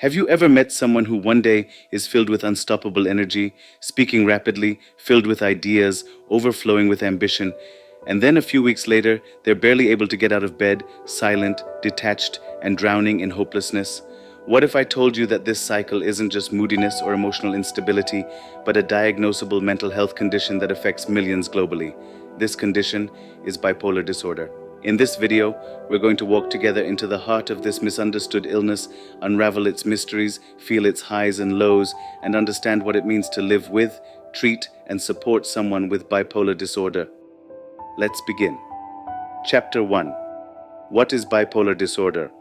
Have you ever met someone who one day is filled with unstoppable energy, speaking rapidly, filled with ideas, overflowing with ambition, and then a few weeks later, they're barely able to get out of bed, silent, detached, and drowning in hopelessness? What if I told you that this cycle isn't just moodiness or emotional instability, but a diagnosable mental health condition that affects millions globally? This condition is bipolar disorder. In this video, we're going to walk together into the heart of this misunderstood illness, unravel its mysteries, feel its highs and lows, and understand what it means to live with, treat, and support someone with bipolar disorder. Let's begin. Chapter 1. What is bipolar disorder?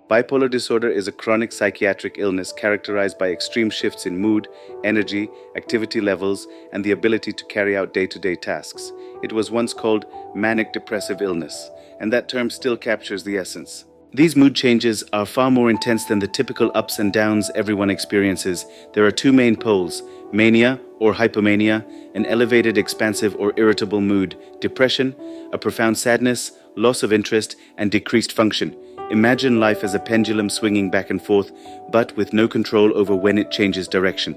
Bipolar disorder is a chronic psychiatric illness characterized by extreme shifts in mood, energy, activity levels, and the ability to carry out day-to-day tasks. It was once called manic depressive illness, and that term still captures the essence. These mood changes are far more intense than the typical ups and downs everyone experiences. There are two main poles: mania or hypomania, an elevated, expansive, or irritable mood; depression, a profound sadness, loss of interest, and decreased function. Imagine life as a pendulum swinging back and forth, but with no control over when it changes direction.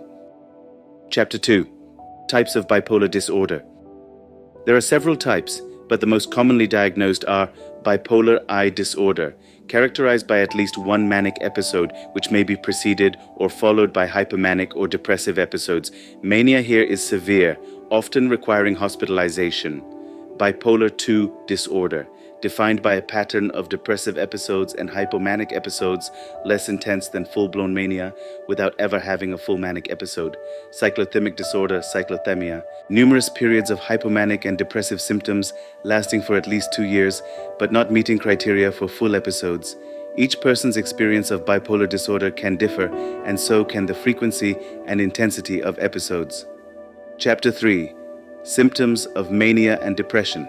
Chapter 2. Types of bipolar disorder. There are several types, but the most commonly diagnosed are bipolar I disorder, characterized by at least one manic episode, which may be preceded or followed by hypomanic or depressive episodes. Mania here is severe, often requiring hospitalization. Bipolar II disorder, defined by a pattern of depressive episodes and hypomanic episodes, less intense than full-blown mania, without ever having a full manic episode. Cyclothymic disorder, cyclothymia, numerous periods of hypomanic and depressive symptoms lasting for at least 2 years, but not meeting criteria for full episodes. Each person's experience of bipolar disorder can differ, and so can the frequency and intensity of episodes. Chapter 3. Symptoms of mania and depression.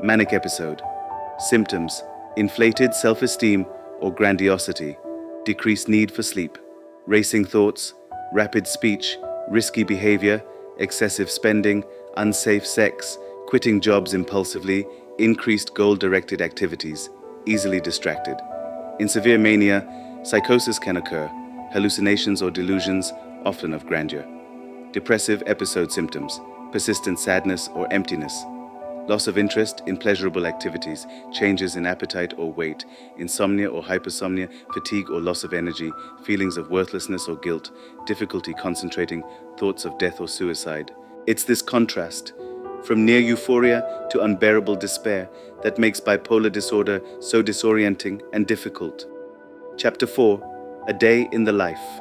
Manic episode. Symptoms: inflated self-esteem or grandiosity, decreased need for sleep, racing thoughts, rapid speech, risky behavior, excessive spending, unsafe sex, quitting jobs impulsively, increased goal-directed activities, easily distracted. In severe mania, psychosis can occur, hallucinations or delusions, often of grandeur. Depressive episode symptoms: persistent sadness or emptiness, loss of interest in pleasurable activities, changes in appetite or weight, insomnia or hypersomnia, fatigue or loss of energy, feelings of worthlessness or guilt, difficulty concentrating, thoughts of death or suicide. It's this contrast, from near euphoria to unbearable despair, that makes bipolar disorder so disorienting and difficult. Chapter 4. A Day in the Life.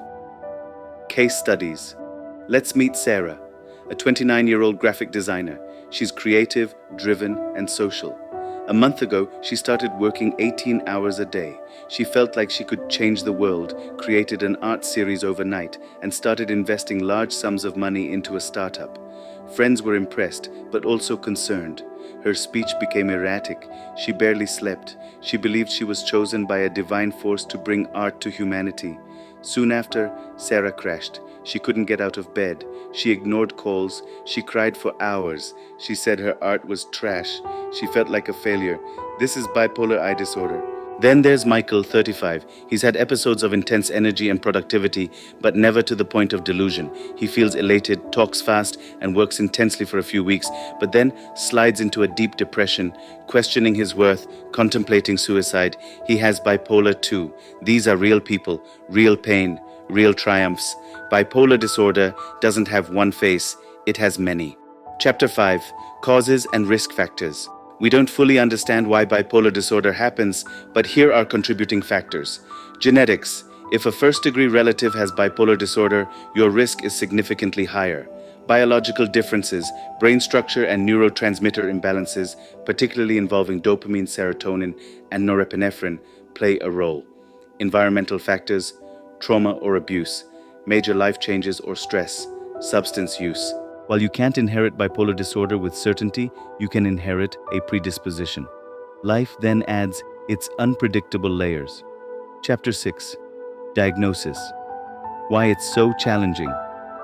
Case studies. Let's meet Sarah, a 29-year-old graphic designer. She's creative, driven, and social. A month ago, she started working 18 hours a day. She felt like she could change the world, created an art series overnight, and started investing large sums of money into a startup. Friends were impressed, but also concerned. Her speech became erratic. She barely slept. She believed she was chosen by a divine force to bring art to humanity. Soon after, Sarah crashed. She couldn't get out of bed. She ignored calls. She cried for hours. She said her art was trash. She felt like a failure. This is bipolar I disorder. Then there's Michael, 35. He's had episodes of intense energy and productivity, but never to the point of delusion. He feels elated, talks fast, and works intensely for a few weeks, but then slides into a deep depression, questioning his worth, contemplating suicide. He has bipolar II. These are real people, real pain, real triumphs. Bipolar disorder doesn't have one face, it has many. Chapter 5. Causes and risk factors. We don't fully understand why bipolar disorder happens, but here are contributing factors. Genetics. If a first-degree relative has bipolar disorder, your risk is significantly higher. Biological differences, brain structure and neurotransmitter imbalances, particularly involving dopamine, serotonin, and norepinephrine, play a role. Environmental factors, trauma or abuse, major life changes or stress, substance use. While you can't inherit bipolar disorder with certainty, you can inherit a predisposition. Life then adds its unpredictable layers. Chapter 6. Diagnosis. Why it's so challenging.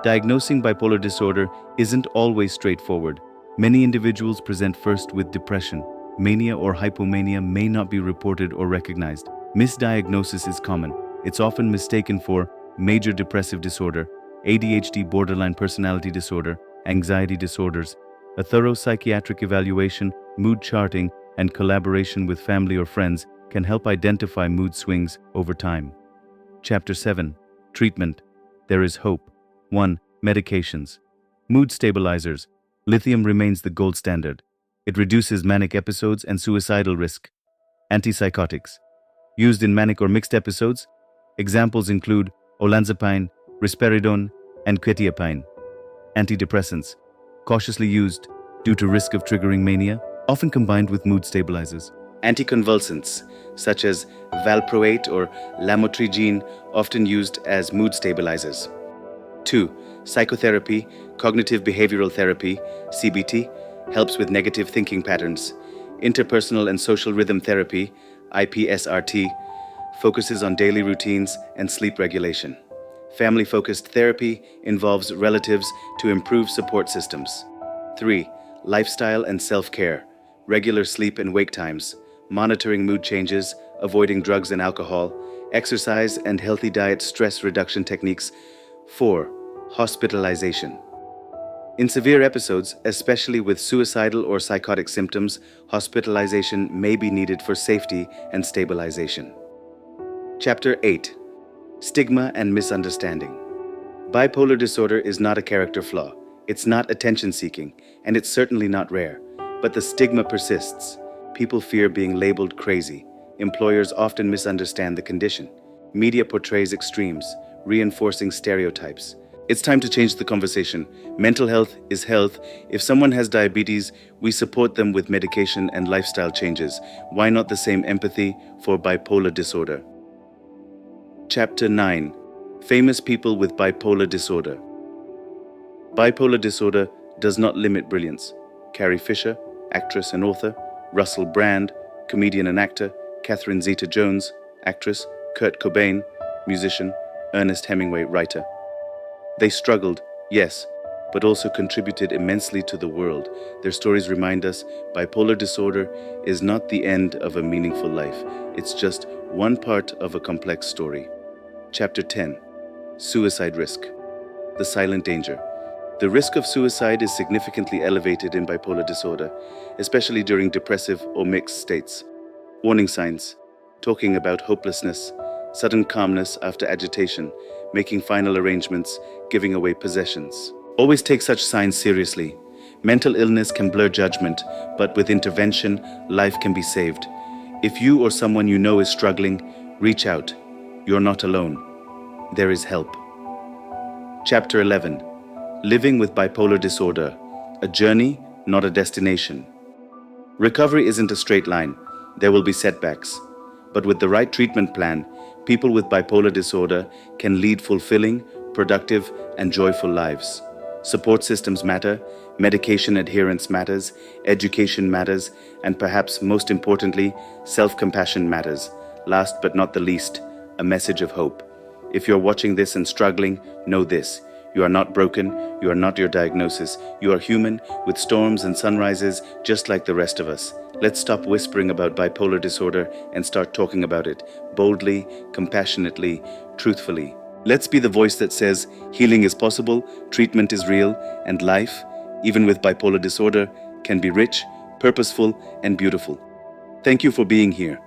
Diagnosing bipolar disorder isn't always straightforward. Many individuals present first with depression. Mania or hypomania may not be reported or recognized. Misdiagnosis is common. It's often mistaken for major depressive disorder, ADHD, borderline personality disorder, anxiety disorders. A thorough psychiatric evaluation, mood charting, and collaboration with family or friends can help identify mood swings over time. Chapter 7. Treatment. There is hope. 1. Medications. Mood stabilizers. Lithium remains the gold standard. It reduces manic episodes and suicidal risk. Antipsychotics. Used in manic or mixed episodes, examples include olanzapine, risperidone, and quetiapine. Antidepressants. Cautiously used due to risk of triggering mania, often combined with mood stabilizers. Anticonvulsants, such as valproate or lamotrigine, often used as mood stabilizers. 2. Psychotherapy, cognitive behavioral therapy, CBT, helps with negative thinking patterns. Interpersonal and social rhythm therapy, IPSRT, focuses on daily routines and sleep regulation. Family-focused therapy involves relatives to improve support systems. 3. Lifestyle and self-care, regular sleep and wake times, monitoring mood changes, avoiding drugs and alcohol, exercise and healthy diet, stress reduction techniques. 4. Hospitalization. In severe episodes, especially with suicidal or psychotic symptoms, hospitalization may be needed for safety and stabilization. Chapter 8. Stigma and misunderstanding. Bipolar disorder is not a character flaw. It's not attention-seeking, and it's certainly not rare. But the stigma persists. People fear being labeled crazy. Employers often misunderstand the condition. Media portrays extremes, reinforcing stereotypes. It's time to change the conversation. Mental health is health. If someone has diabetes, we support them with medication and lifestyle changes. Why not the same empathy for bipolar disorder? Chapter 9. Famous people with bipolar disorder. Bipolar disorder does not limit brilliance. Carrie Fisher, actress and author; Russell Brand, comedian and actor; Catherine Zeta-Jones, actress; Kurt Cobain, musician; Ernest Hemingway, writer. They struggled, yes, but also contributed immensely to the world. Their stories remind us bipolar disorder is not the end of a meaningful life. It's just one part of a complex story. Chapter 10. Suicide risk. The silent danger. The risk of suicide is significantly elevated in bipolar disorder, especially during depressive or mixed states. Warning signs: talking about hopelessness, sudden calmness after agitation, making final arrangements, giving away possessions. Always take such signs seriously. Mental illness can blur judgment, but with intervention, life can be saved. If you or someone you know is struggling, reach out. You're not alone. There is help. Chapter 11. Living with bipolar disorder. A journey, not a destination. Recovery isn't a straight line. There will be setbacks. But with the right treatment plan, people with bipolar disorder can lead fulfilling, productive, and joyful lives. Support systems matter, medication adherence matters, education matters, and perhaps most importantly, self-compassion matters. Last but not the least, a message of hope. If you're watching this and struggling, know this: you are not broken, you are not your diagnosis. You are human, with storms and sunrises, just like the rest of us. Let's stop whispering about bipolar disorder and start talking about it, boldly, compassionately, truthfully. Let's be the voice that says healing is possible, treatment is real, and life, even with bipolar disorder, can be rich, purposeful, and beautiful. Thank you for being here.